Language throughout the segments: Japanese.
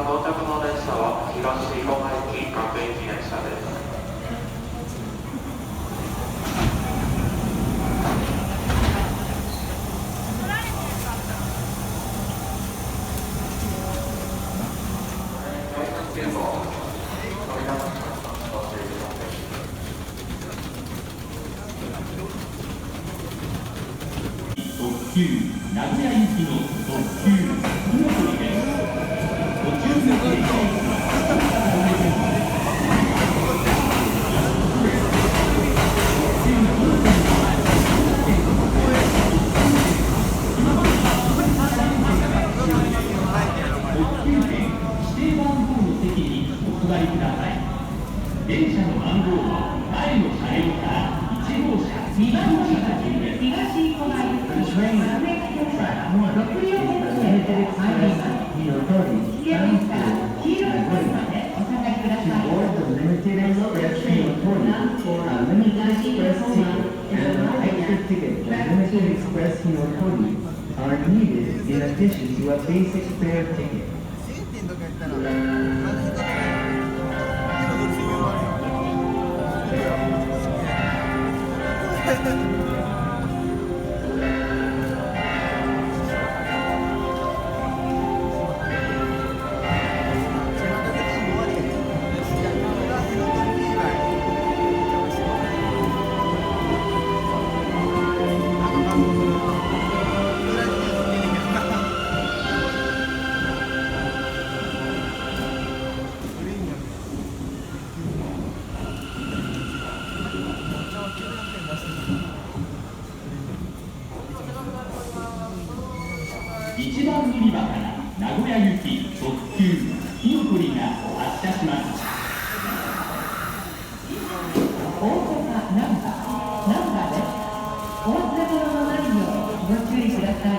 到着の列車は東生駒駅各駅電車です。特急名古屋行きの特急ひのとりです。ご注意ください。特急券指定番号の席にお座りください。電車の番号は前の車両から1号車、2号車が順です。東生駒駅6両目の電車です。危険ですから黄色いポイントでお下がりください。Are needed in addition to a basic fare ticket. 1番乗り場から名古屋行き特急ひのとりが発車します。大阪難波です。お忘れ物のないようご注意ください。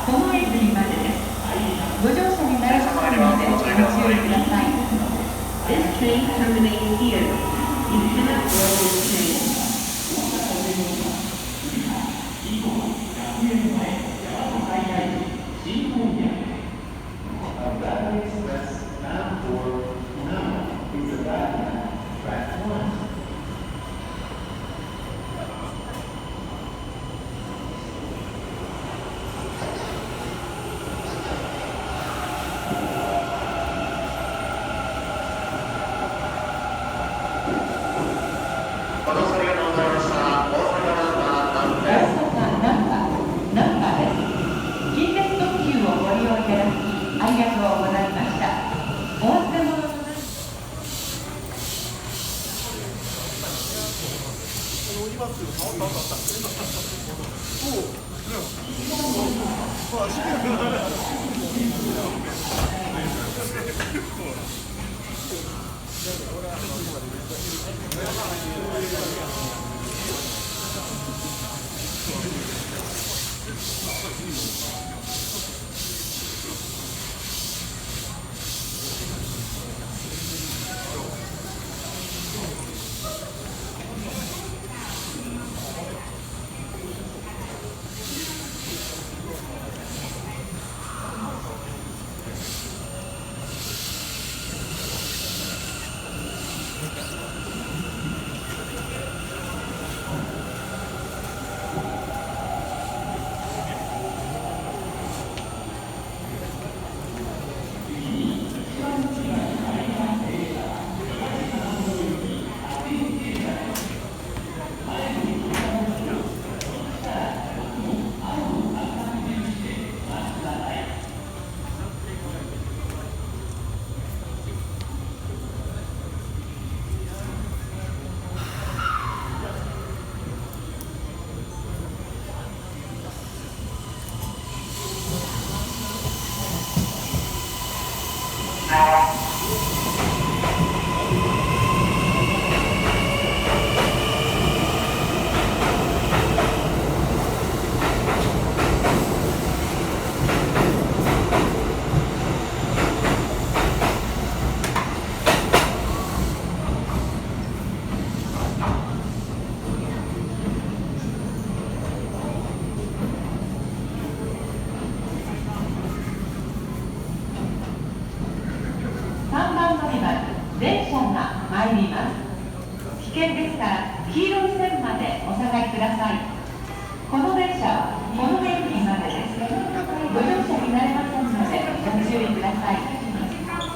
この駅までです。ご乗車になられますのでご注意ください。This train terminates here. You cannot board this train. ありがとうございました。お忘れ物のないください。この電車はこの駅までです。ご乗車になれませんのでご注意ください。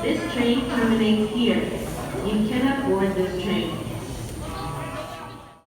This train terminates here. You cannot board this train.